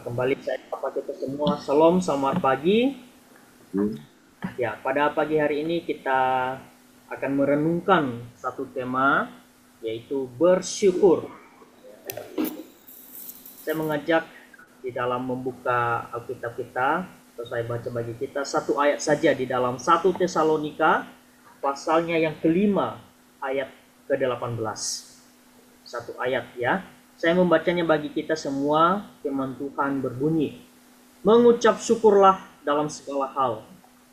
Kembali saya sapa kita semua. Salam, selamat pagi. Ya, pada pagi hari ini kita akan merenungkan satu tema, yaitu bersyukur. Saya mengajak di dalam membuka Alkitab kita, atau saya baca bagi kita satu ayat saja di dalam 1 Tesalonika, pasalnya yang kelima, ayat ke-18. Satu ayat ya. Saya membacanya bagi kita semua. Firman Tuhan berbunyi, mengucap syukurlah dalam segala hal,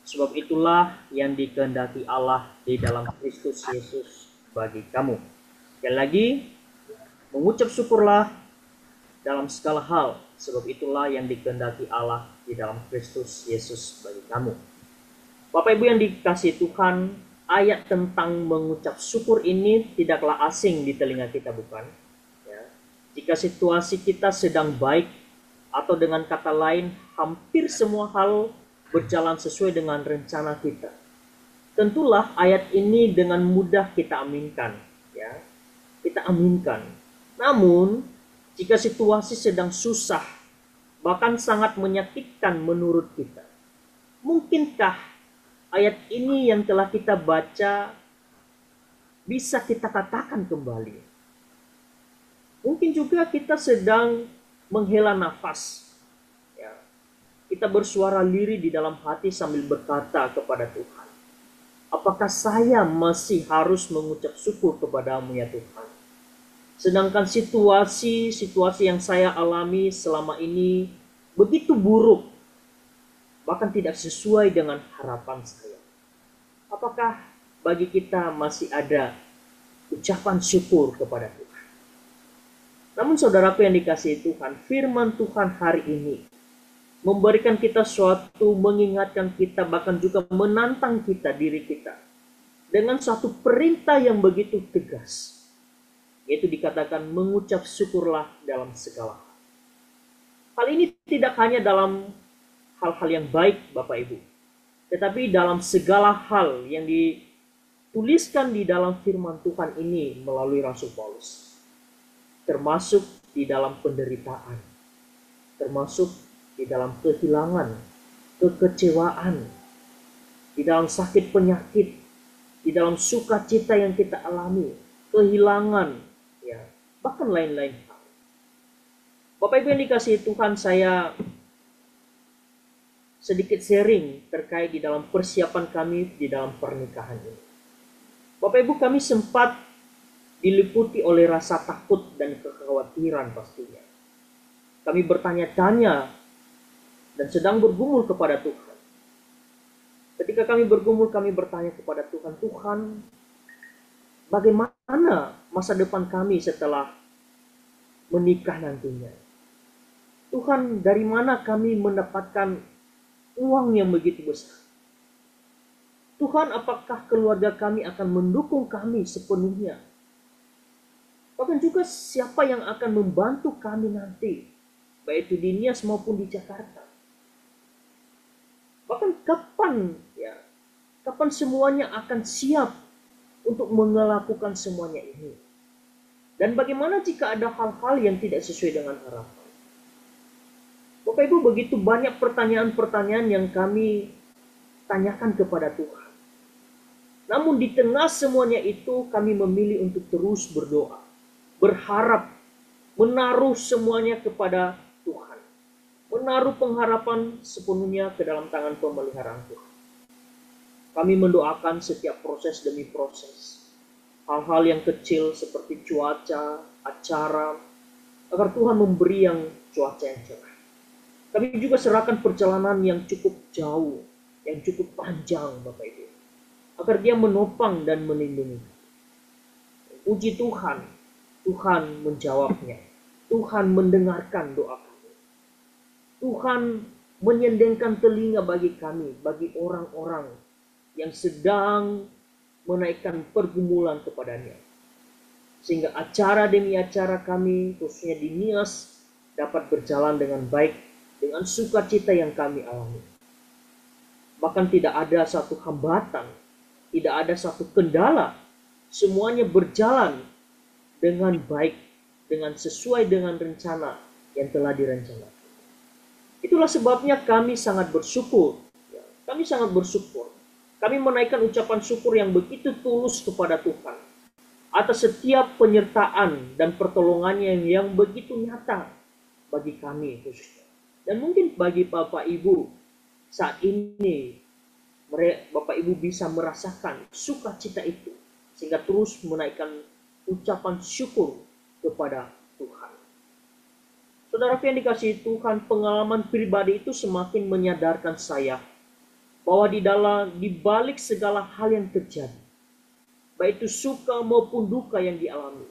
sebab itulah yang dikehendaki Allah di dalam Kristus Yesus bagi kamu. Sekali lagi, mengucap syukurlah dalam segala hal, sebab itulah yang dikehendaki Allah di dalam Kristus Yesus bagi kamu. Bapak Ibu yang dikasihi Tuhan, ayat tentang mengucap syukur ini tidaklah asing di telinga kita, bukan? Jika situasi kita sedang baik, atau dengan kata lain, hampir semua hal berjalan sesuai dengan rencana kita, tentulah ayat ini dengan mudah kita aminkan. Ya, kita aminkan. Namun, jika situasi sedang susah, bahkan sangat menyakitkan menurut kita, mungkinkah ayat ini yang telah kita baca bisa kita katakan kembali? Mungkin juga kita sedang menghela nafas. Ya. Kita bersuara lirih di dalam hati sambil berkata kepada Tuhan, apakah saya masih harus mengucap syukur kepadamu ya Tuhan? Sedangkan situasi yang saya alami selama ini begitu buruk, bahkan tidak sesuai dengan harapan saya. Apakah bagi kita masih ada ucapan syukur kepada Tuhan? Namun saudaraku yang dikasihi Tuhan, firman Tuhan hari ini memberikan kita suatu, mengingatkan kita, bahkan juga menantang kita, diri kita, dengan suatu perintah yang begitu tegas, yaitu dikatakan mengucap syukurlah dalam segala hal. Hal ini tidak hanya dalam hal-hal yang baik Bapak Ibu, tetapi dalam segala hal yang dituliskan di dalam firman Tuhan ini melalui Rasul Paulus. Termasuk di dalam penderitaan, termasuk di dalam kehilangan, kekecewaan, di dalam sakit penyakit, di dalam sukacita yang kita alami, kehilangan, ya, bahkan lain-lain hal. Bapak Ibu yang dikasihi Tuhan, saya sedikit sharing terkait di dalam persiapan kami di dalam pernikahan ini. Bapak Ibu, kami sempat diliputi oleh rasa takut dan kekhawatiran pastinya. Kami bertanya-tanya dan sedang bergumul kepada Tuhan. Ketika kami bergumul, kami bertanya kepada Tuhan, Tuhan, bagaimana masa depan kami setelah menikah nantinya? Tuhan, dari mana kami mendapatkan uang yang begitu besar? Tuhan, apakah keluarga kami akan mendukung kami sepenuhnya? Bahkan juga siapa yang akan membantu kami nanti, baik itu di Nias maupun di Jakarta. Bahkan kapan semuanya akan siap untuk melakukan semuanya ini. Dan bagaimana jika ada hal-hal yang tidak sesuai dengan harapan? Bapak Ibu, begitu banyak pertanyaan-pertanyaan yang kami tanyakan kepada Tuhan. Namun di tengah semuanya itu kami memilih untuk terus berdoa, berharap, menaruh semuanya kepada Tuhan, menaruh pengharapan sepenuhnya ke dalam tangan pemeliharaan Tuhan. Kami mendoakan setiap proses demi proses, hal-hal yang kecil seperti cuaca, acara, agar Tuhan memberi yang cuaca yang cerah. Kami juga serahkan perjalanan yang cukup jauh, yang cukup panjang Bapak Ibu, agar Dia menopang dan melindungi. Puji Tuhan, Tuhan menjawabnya. Tuhan mendengarkan doa kami. Tuhan menyendengkan telinga bagi kami, bagi orang-orang yang sedang menaikkan pergumulan kepadanya. Sehingga acara demi acara kami, khususnya di Nias, dapat berjalan dengan baik, dengan sukacita yang kami alami. Bahkan tidak ada satu hambatan, tidak ada satu kendala. Semuanya berjalan dengan baik, dengan sesuai dengan rencana yang telah direncanakan. Itulah sebabnya kami sangat bersyukur. Ya, kami sangat bersyukur. Kami menaikkan ucapan syukur yang begitu tulus kepada Tuhan atas setiap penyertaan dan pertolongannya yang begitu nyata bagi kami khususnya. Dan mungkin bagi Bapak Ibu saat ini, Bapak Ibu bisa merasakan sukacita itu sehingga terus menaikkan ucapan syukur kepada Tuhan. Saudara yang dikasihi Tuhan, pengalaman pribadi itu semakin menyadarkan saya bahwa di balik segala hal yang terjadi, baik itu suka maupun duka yang dialami,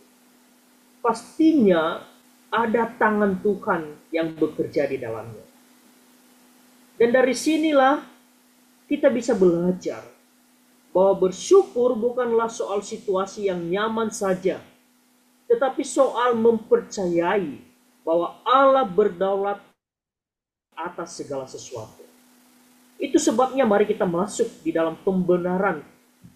pastinya ada tangan Tuhan yang bekerja di dalamnya. Dan dari sinilah kita bisa belajar bahwa bersyukur bukanlah soal situasi yang nyaman saja, tetapi soal mempercayai bahwa Allah berdaulat atas segala sesuatu. Itu sebabnya mari kita masuk di dalam pembenaran,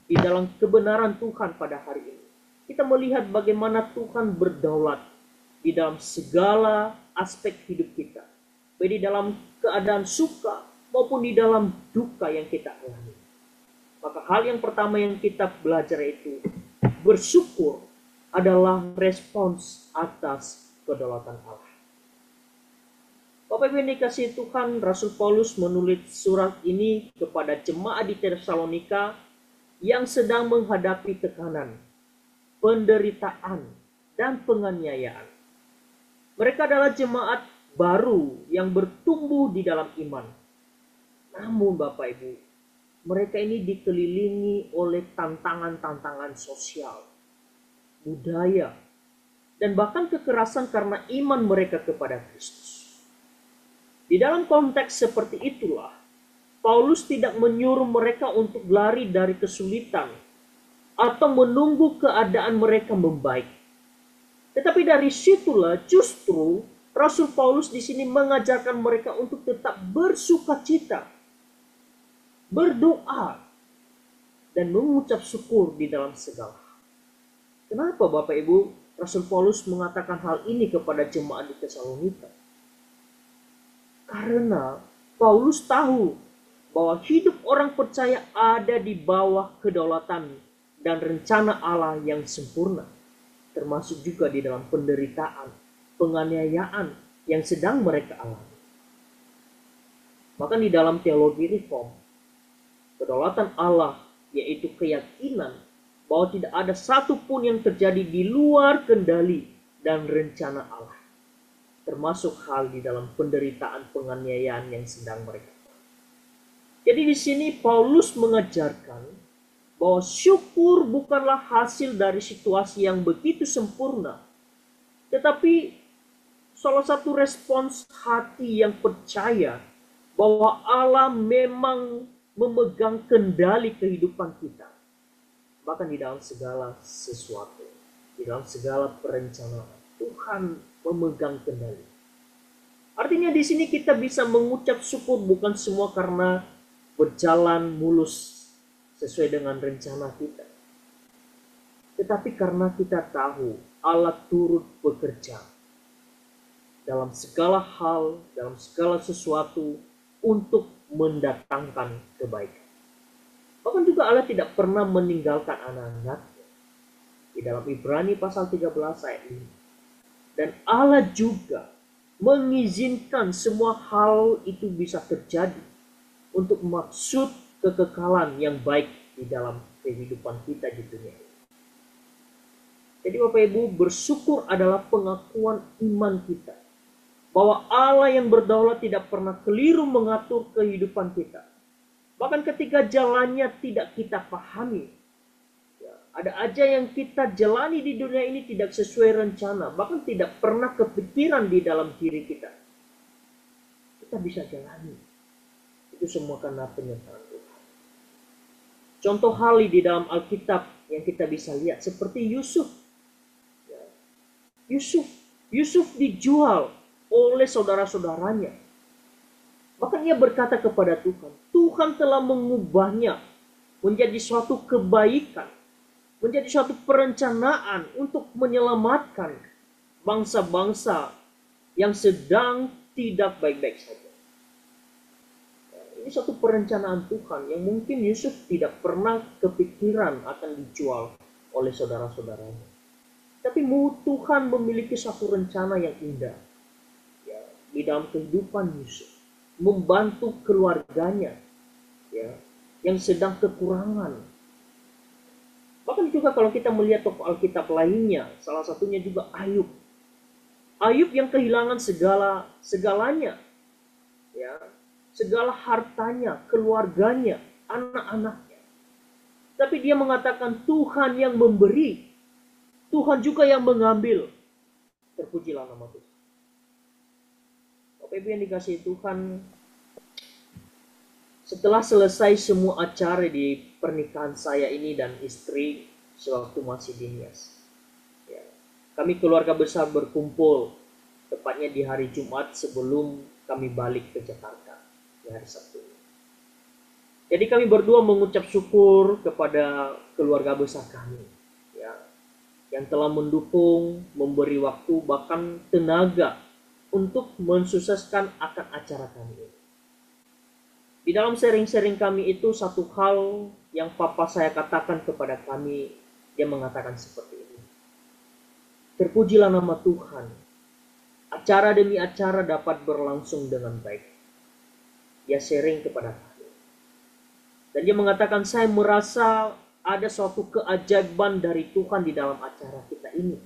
di dalam kebenaran Tuhan pada hari ini. Kita melihat bagaimana Tuhan berdaulat di dalam segala aspek hidup kita, baik di dalam keadaan suka maupun di dalam duka yang kita alami. Maka hal yang pertama yang kita belajar itu bersyukur adalah respons atas kedaulatan Allah. Bapak Ibu yang dikasihi Tuhan, Rasul Paulus menulis surat ini kepada jemaat di Tesalonika yang sedang menghadapi tekanan, penderitaan, dan penganiayaan. Mereka adalah jemaat baru yang bertumbuh di dalam iman. Namun Bapak Ibu, mereka ini dikelilingi oleh tantangan-tantangan sosial, budaya, dan bahkan kekerasan karena iman mereka kepada Kristus. Di dalam konteks seperti itulah, Paulus tidak menyuruh mereka untuk lari dari kesulitan atau menunggu keadaan mereka membaik. Tetapi dari situlah justru Rasul Paulus di sini mengajarkan mereka untuk tetap bersukacita, berdoa, dan mengucap syukur di dalam segala hal. Kenapa Bapak Ibu Rasul Paulus mengatakan hal ini kepada jemaat di Tesalonika? Karena Paulus tahu bahwa hidup orang percaya ada di bawah kedaulatan dan rencana Allah yang sempurna, termasuk juga di dalam penderitaan, penganiayaan yang sedang mereka alami. Maka di dalam teologi reform, kedaulatan Allah yaitu keyakinan bahwa tidak ada satupun yang terjadi di luar kendali dan rencana Allah, termasuk hal di dalam penderitaan penganiayaan yang sedang mereka. Jadi di sini Paulus mengajarkan bahwa syukur bukanlah hasil dari situasi yang begitu sempurna, tetapi salah satu respons hati yang percaya bahwa Allah memang memegang kendali kehidupan kita, bahkan di dalam segala sesuatu, di dalam segala perencanaan Tuhan memegang kendali. Artinya di sini kita bisa mengucap syukur bukan semua karena berjalan mulus sesuai dengan rencana kita, tetapi karena kita tahu Allah turut bekerja dalam segala hal, dalam segala sesuatu untuk mendatangkan kebaikan. Bahkan juga Allah tidak pernah meninggalkan anak-anaknya. Di dalam Ibrani pasal 13 ayat 5. Dan Allah juga mengizinkan semua hal itu bisa terjadi untuk maksud kekekalan yang baik di dalam kehidupan kita di dunia ini. Jadi Bapak Ibu, bersyukur adalah pengakuan iman kita bahwa Allah yang berdaulat tidak pernah keliru mengatur kehidupan kita. Bahkan ketika jalannya tidak kita pahami, ada aja yang kita jalani di dunia ini tidak sesuai rencana, bahkan tidak pernah kepikiran di dalam diri kita. Kita bisa jalani. Itu semua karena penyertaan Tuhan. Contoh hal di dalam Alkitab yang kita bisa lihat seperti Yusuf. Yusuf dijual oleh saudara-saudaranya. Bahkan ia berkata kepada Tuhan, Tuhan telah mengubahnya menjadi suatu kebaikan, menjadi suatu perencanaan untuk menyelamatkan bangsa-bangsa yang sedang tidak baik-baik saja. Ini satu perencanaan Tuhan yang mungkin Yusuf tidak pernah kepikiran akan dijual oleh saudara-saudaranya. Tapi Tuhan memiliki satu rencana yang indah ya, di dalam kehidupan Yusuf, membantu keluarganya ya, yang sedang kekurangan. Bahkan juga kalau kita melihat tokoh Alkitab lainnya, salah satunya juga Ayub. Ayub yang kehilangan segalanya ya, segala hartanya, keluarganya, anak-anaknya. Tapi dia mengatakan Tuhan yang memberi, Tuhan juga yang mengambil. Terpujilah nama Tuhan. Bapak Ibu yang dikasihi Tuhan, setelah selesai semua acara di pernikahan saya ini dan istri sewaktu masih di Nias, ya, kami keluarga besar berkumpul, tepatnya di hari Jumat sebelum kami balik ke Jakarta di hari Sabtu. Jadi kami berdua mengucap syukur kepada keluarga besar kami ya, yang telah mendukung, memberi waktu bahkan tenaga untuk mensukseskan akan acara kami ini. Di dalam sharing-sharing kami itu satu hal yang papa saya katakan kepada kami, dia mengatakan seperti ini. Terpujilah nama Tuhan. Acara demi acara dapat berlangsung dengan baik. Dia sharing kepada kami. Dan dia mengatakan, saya merasa ada suatu keajaiban dari Tuhan di dalam acara kita ini.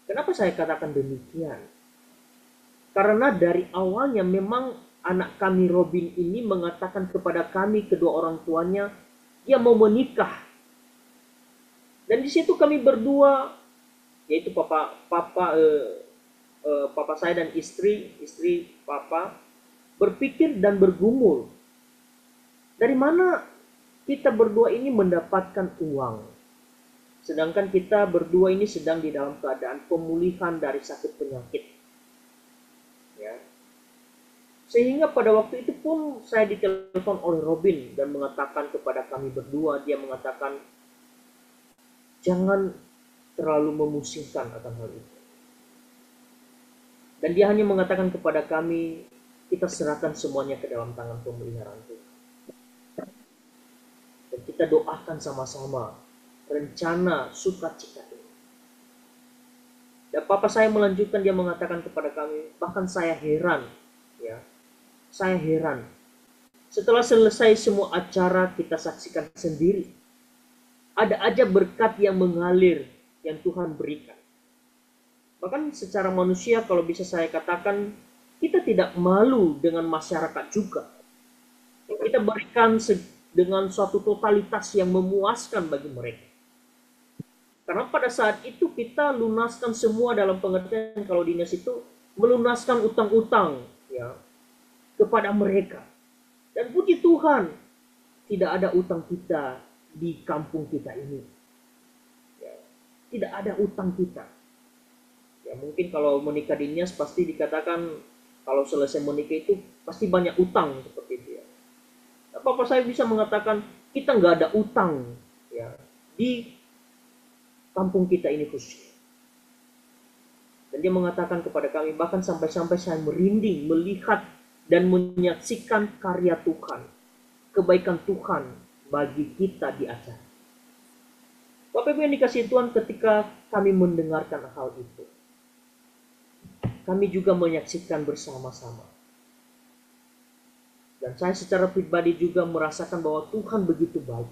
Kenapa saya katakan demikian? Karena dari awalnya memang anak kami Robin ini mengatakan kepada kami kedua orang tuanya, dia mau menikah. Dan di situ kami berdua, yaitu papa saya dan istri papa, berpikir dan bergumul. Dari mana kita berdua ini mendapatkan uang? Sedangkan kita berdua ini sedang di dalam keadaan pemulihan dari sakit penyakit. Ya. Sehingga pada waktu itu pun saya ditelepon oleh Robin dan mengatakan kepada kami berdua, dia mengatakan, jangan terlalu memusingkan akan hal itu. Dan dia hanya mengatakan kepada kami, kita serahkan semuanya ke dalam tangan pemeliharaan Tuhan. Dan kita doakan sama-sama rencana sukacita ini. Dan papa saya melanjutkan, dia mengatakan kepada kami, bahkan saya heran ya. Saya heran. Setelah selesai semua acara kita saksikan sendiri. Ada aja berkat yang mengalir yang Tuhan berikan. Bahkan secara manusia kalau bisa saya katakan, kita tidak malu dengan masyarakat juga. Kita berikan dengan suatu totalitas yang memuaskan bagi mereka. Karena pada saat itu kita lunaskan semua dalam pengertian kalau dinas itu melunaskan utang-utang ya, kepada mereka. Dan puji Tuhan, tidak ada utang kita di kampung kita ini. Ya, tidak ada utang kita. Ya, mungkin kalau menikah di Nias pasti dikatakan kalau selesai menikah itu pasti banyak utang seperti itu ya. Apa saya bisa mengatakan kita nggak ada utang ya di kampung kita ini khususnya. Dan dia mengatakan kepada kami, bahkan sampai-sampai saya merinding melihat dan menyaksikan karya Tuhan, kebaikan Tuhan bagi kita di acara. Bapak Ibu yang dikasihi Tuhan, ketika kami mendengarkan hal itu, kami juga menyaksikan bersama-sama. Dan saya secara pribadi juga merasakan bahwa Tuhan begitu baik.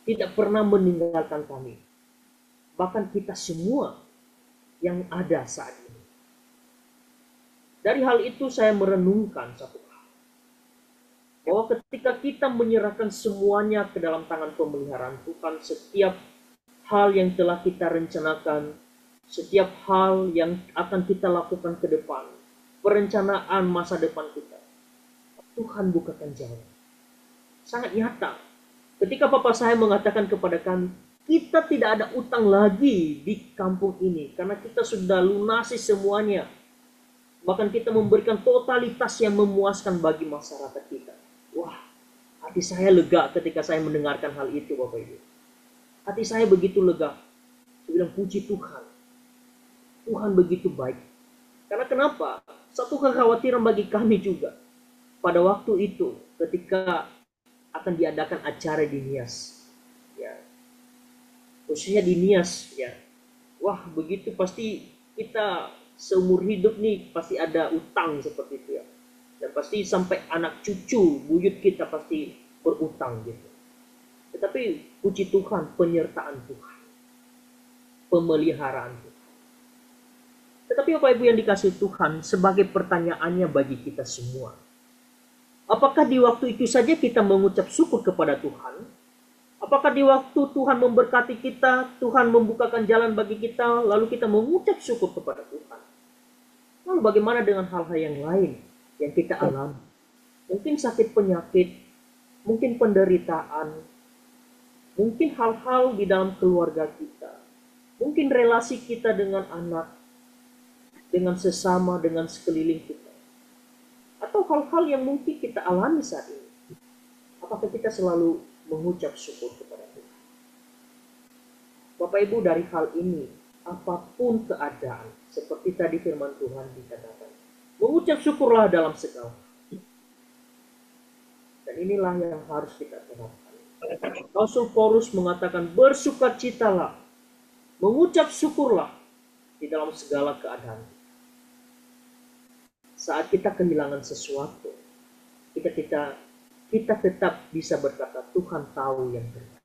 Tidak pernah meninggalkan kami. Bahkan kita semua yang ada saat ini. Dari hal itu saya merenungkan satu hal. Bahwa ketika kita menyerahkan semuanya ke dalam tangan pemeliharaan Tuhan, setiap hal yang telah kita rencanakan, setiap hal yang akan kita lakukan ke depan, perencanaan masa depan kita, Tuhan bukakan jalan. Sangat nyata. Ketika papa saya mengatakan kepada kami, kita tidak ada utang lagi di kampung ini, karena kita sudah lunasi semuanya. Bahkan kita memberikan totalitas yang memuaskan bagi masyarakat kita. Wah, hati saya lega ketika saya mendengarkan hal itu, Bapak Ibu. Hati saya begitu lega. Saya bilang, puji Tuhan. Tuhan begitu baik. Karena kenapa? Satu kekhawatiran bagi kami juga. pada waktu itu ketika akan diadakan acara di Nias, ya, khususnya di Nias, ya, wah begitu pasti kita seumur hidup nih pasti ada utang seperti itu ya, dan pasti sampai anak cucu buyut kita pasti berutang gitu. Tetapi puji Tuhan, penyertaan Tuhan, pemeliharaan Tuhan. Tetapi Bapak Ibu yang dikasihi Tuhan, sebagai pertanyaannya bagi kita semua, apakah di waktu itu saja kita mengucap syukur kepada Tuhan? Apakah di waktu Tuhan memberkati kita, Tuhan membukakan jalan bagi kita, lalu kita mengucap syukur kepada Tuhan? Lalu bagaimana dengan hal-hal yang lain yang kita alami? Mungkin sakit penyakit, mungkin penderitaan, mungkin hal-hal di dalam keluarga kita, mungkin relasi kita dengan anak, dengan sesama, dengan sekeliling kita, atau hal-hal yang mungkin kita alami saat ini. Apakah kita selalu mengucap syukur kepada Tuhan? Bapak Ibu, dari hal ini, apapun keadaan, seperti tadi firman Tuhan dikatakan, mengucap syukurlah dalam segala. Dan inilah yang harus kita terapkan. Rasul Paulus mengatakan, bersukacitalah, mengucap syukurlah di dalam segala keadaan. Saat kita kehilangan sesuatu, kita tetap bisa berkata, Tuhan tahu yang benar.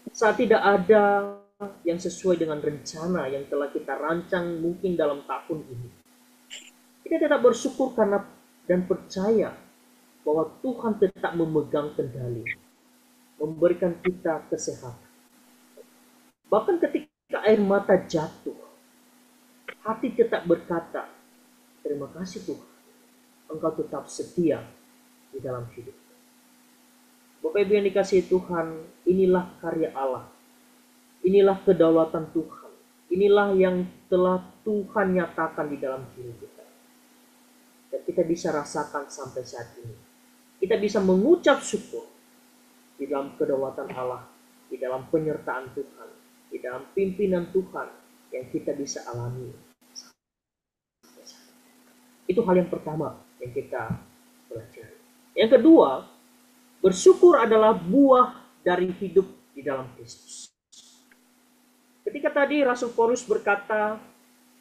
Saat tidak ada yang sesuai dengan rencana yang telah kita rancang mungkin dalam tahun ini, kita tetap bersyukur karena dan percaya bahwa Tuhan tetap memegang kendali, memberikan kita kesehatan. Bahkan ketika air mata jatuh, hati tetap berkata, terima kasih Tuhan, Engkau tetap setia di dalam hidup. Bapak Ibu yang dikasihi Tuhan, inilah karya Allah. Inilah kedaulatan Tuhan. Inilah yang telah Tuhan nyatakan di dalam diri kita. Dan kita bisa rasakan sampai saat ini. Kita bisa mengucap syukur di dalam kedaulatan Allah, di dalam penyertaan Tuhan, di dalam pimpinan Tuhan yang kita bisa alami. Itu hal yang pertama yang kita pelajari. Yang kedua, bersyukur adalah buah dari hidup di dalam Kristus. Ketika tadi Rasul Paulus berkata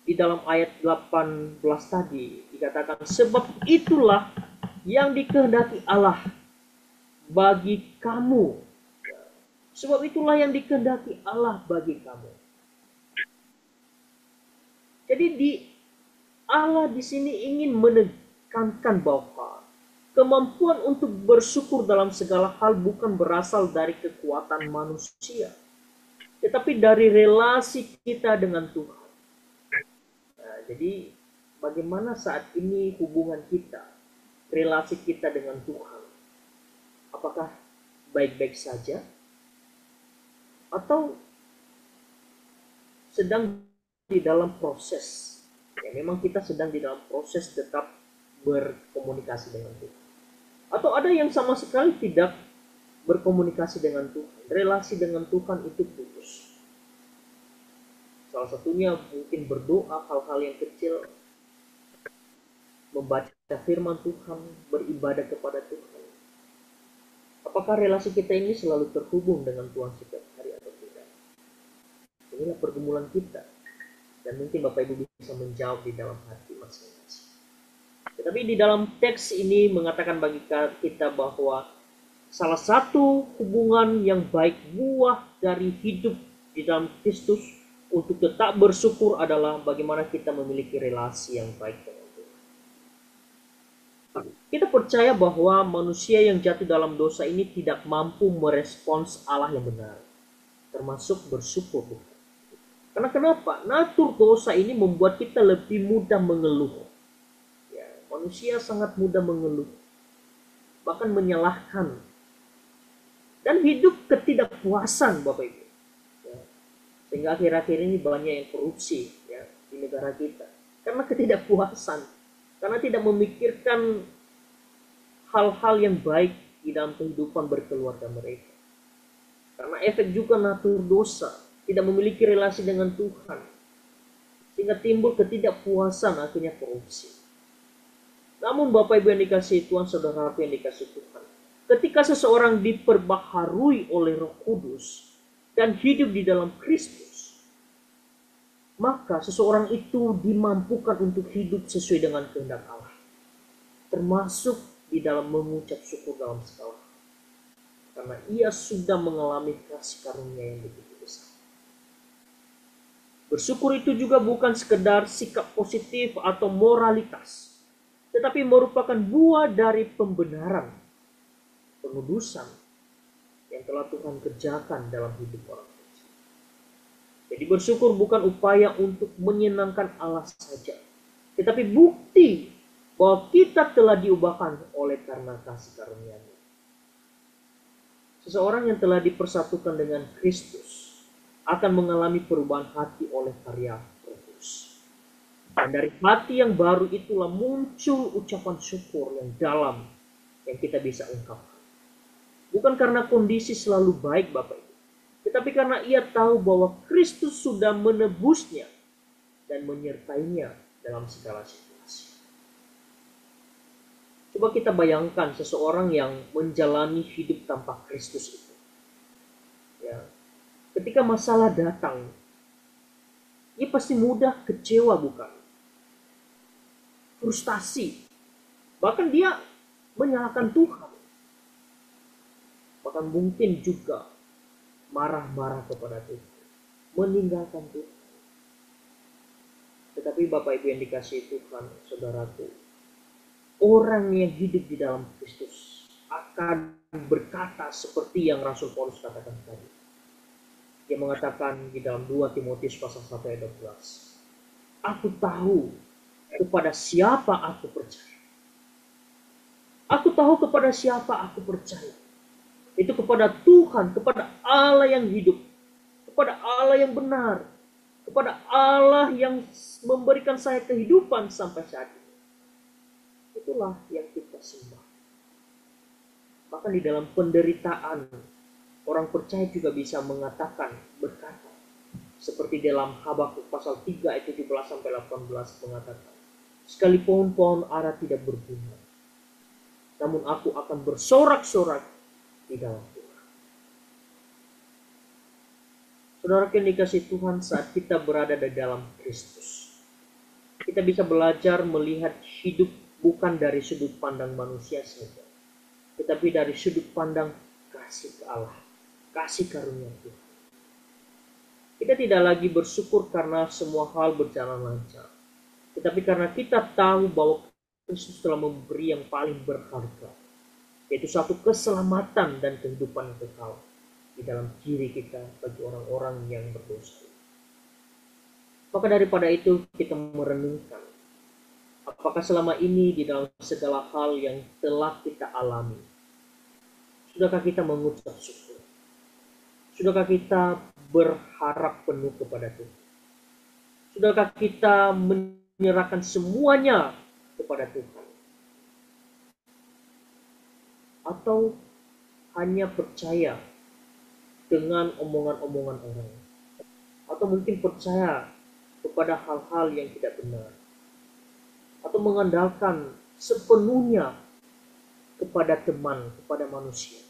di dalam ayat 18 tadi, dikatakan, sebab itulah yang dikehendaki Allah bagi kamu. Sebab itulah yang dikehendaki Allah bagi kamu. Jadi Allah di sini ingin menekankan bahwa kemampuan untuk bersyukur dalam segala hal bukan berasal dari kekuatan manusia, tetapi dari relasi kita dengan Tuhan. Nah, jadi bagaimana saat ini hubungan kita, relasi kita dengan Tuhan? Apakah baik-baik saja? Atau sedang di dalam proses? Ya, memang kita sedang di dalam proses tetap berkomunikasi dengan Tuhan. Atau ada yang sama sekali tidak berkomunikasi dengan Tuhan. Relasi dengan Tuhan itu putus. Salah satunya mungkin berdoa hal-hal yang kecil, membaca firman Tuhan, beribadah kepada Tuhan. Apakah relasi kita ini selalu terhubung dengan Tuhan setiap hari atau tidak? Inilah pergumulan kita. Dan mungkin Bapak Ibu bisa menjawab di dalam hati masing-masing. Tetapi di dalam teks ini mengatakan bagi kita bahwa salah satu hubungan yang baik, buah dari hidup di dalam Kristus untuk tetap bersyukur adalah bagaimana kita memiliki relasi yang baik dengan Tuhan. Kita percaya bahwa manusia yang jatuh dalam dosa ini tidak mampu merespons Allah yang benar, termasuk bersyukur. Karena kenapa? Natur dosa ini membuat kita lebih mudah mengeluh. Ya, manusia sangat mudah mengeluh, bahkan menyalahkan, dan hidup ketidakpuasan, Bapak Ibu. Ya, sehingga akhir-akhir ini banyak yang korupsi ya, di negara kita. Karena ketidakpuasan, karena tidak memikirkan hal-hal yang baik di dalam kehidupan berkeluarga mereka. Karena efek juga natur dosa, tidak memiliki relasi dengan Tuhan, sehingga timbul ketidakpuasan, akhirnya korupsi. Namun Bapak Ibu yang dikasihi Tuhan, saudara yang dikasihi Tuhan, ketika seseorang diperbaharui oleh Roh Kudus dan hidup di dalam Kristus, maka seseorang itu dimampukan untuk hidup sesuai dengan kehendak Allah, termasuk di dalam mengucap syukur dalam segala hal, karena ia sudah mengalami kasih karunia yang begitu besar. Bersyukur itu juga bukan sekedar sikap positif atau moralitas, tetapi merupakan buah dari pembenaran, pengudusan yang telah Tuhan kerjakan dalam hidup orang. Jadi bersyukur bukan upaya untuk menyenangkan Allah saja, tetapi bukti bahwa kita telah diubahkan oleh karena kasih karunia-Nya. Seseorang yang telah dipersatukan dengan Kristus akan mengalami perubahan hati oleh karya Roh Kudus. Dan dari hati yang baru itulah muncul ucapan syukur yang dalam yang kita bisa ungkapkan. Bukan karena kondisi selalu baik Bapak Ibu, tetapi karena ia tahu bahwa Kristus sudah menebusnya dan menyertainya dalam segala situasi. Coba kita bayangkan seseorang yang menjalani hidup tanpa Kristus itu. Ya, ketika masalah datang, ia pasti mudah kecewa bukan? Frustasi. Bahkan dia menyalahkan Tuhan. Bahkan mungkin juga marah-marah kepada Tuhan. Meninggalkan Tuhan. Tetapi Bapak Ibu yang dikasihi Tuhan, saudaraku, orang yang hidup di dalam Kristus akan berkata seperti yang Rasul Paulus katakan tadi. Dia mengatakan di dalam 2 Timotius pasal 1 ayat 12. Aku tahu kepada siapa aku percaya. Aku tahu kepada siapa aku percaya. Itu kepada Tuhan, kepada Allah yang hidup, kepada Allah yang benar, kepada Allah yang memberikan saya kehidupan sampai saat ini. Itulah yang kita sembah. Bahkan di dalam penderitaan, orang percaya juga bisa mengatakan, berkata, seperti dalam Habakuk pasal 3 ayat 17 sampai 18 mengatakan, sekalipun pohon ara tidak berbunga, namun aku akan bersorak-sorak di dalam Tuhan. Saudara yang dikasihi Tuhan, saat kita berada di dalam Kristus, kita bisa belajar melihat hidup bukan dari sudut pandang manusia saja, tetapi dari sudut pandang kasih Allah, kasih karunia Tuhan. Kita tidak lagi bersyukur karena semua hal berjalan lancar, tetapi karena kita tahu bahwa Kristus telah memberi yang paling berharga, yaitu satu keselamatan dan kehidupan yang kekal di dalam diri kita bagi orang-orang yang berdosa. Maka daripada itu kita merenungkan, apakah selama ini di dalam segala hal yang telah kita alami, sudahkah kita mengucap syukur? Sudahkah kita berharap penuh kepada Tuhan? Sudahkah kita menyerahkan semuanya kepada Tuhan? Atau hanya percaya dengan omongan-omongan orang? Atau mungkin percaya kepada hal-hal yang tidak benar? Atau mengandalkan sepenuhnya kepada teman, kepada manusia?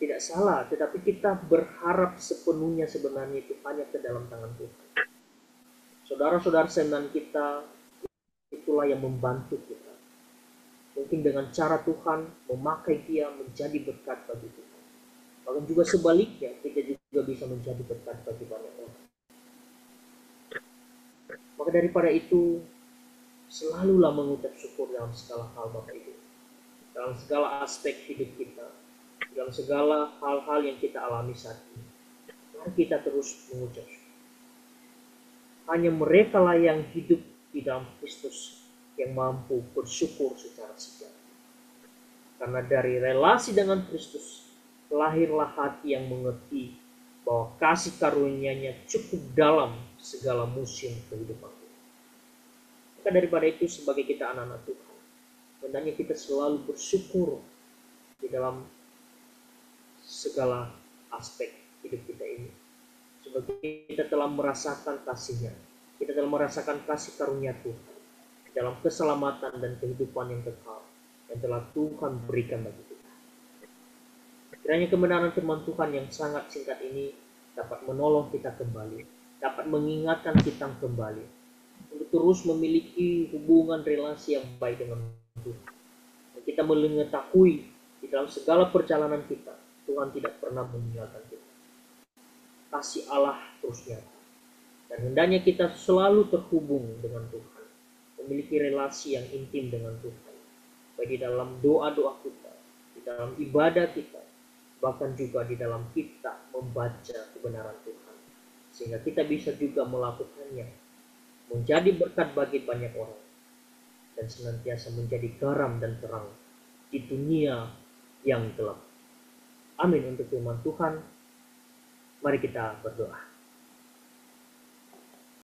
Tidak salah, tetapi kita berharap sepenuhnya sebenarnya itu hanya ke dalam tangan Tuhan. Saudara-saudara seiman kita, itulah yang membantu kita. Mungkin dengan cara Tuhan memakai dia menjadi berkat bagi kita. Bahkan juga sebaliknya, kita juga bisa menjadi berkat bagi banyak orang. Maka daripada itu, selalulah mengucap syukur dalam segala hal Bapak Ibu. Dalam segala aspek hidup kita. Dalam segala hal-hal yang kita alami saat ini. Mari kita terus mengucap syukur. Hanya mereka lah yang hidup di dalam Kristus yang mampu bersyukur secara sejati. Karena dari relasi dengan Kristus, lahirlah hati yang mengerti bahwa kasih karunia-Nya cukup dalam segala musim kehidupan kita. Maka daripada itu, sebagai kita anak-anak Tuhan, hendaknya kita selalu bersyukur di dalam segala aspek hidup kita ini. Sebab kita telah merasakan kasih-Nya, kita telah merasakan kasih karunia Tuhan. dalam keselamatan dan kehidupan yang kekal yang telah Tuhan berikan bagi kita. Kiranya kebenaran firman Tuhan yang sangat singkat ini dapat menolong kita kembali, dapat mengingatkan kita kembali untuk terus memiliki hubungan relasi yang baik dengan Tuhan. Dan kita mengetahui di dalam segala perjalanan kita, Tuhan tidak pernah meninggalkan kita. Kasih Allah terus nyata. Dan hendaknya kita selalu terhubung dengan Tuhan, memiliki relasi yang intim dengan Tuhan, baik di dalam doa-doa kita, di dalam ibadah kita, bahkan juga di dalam kita membaca kebenaran Tuhan, sehingga kita bisa juga melakukannya, menjadi berkat bagi banyak orang, dan senantiasa menjadi garam dan terang di dunia yang gelap. Amin. Untuk firman Tuhan, mari kita berdoa.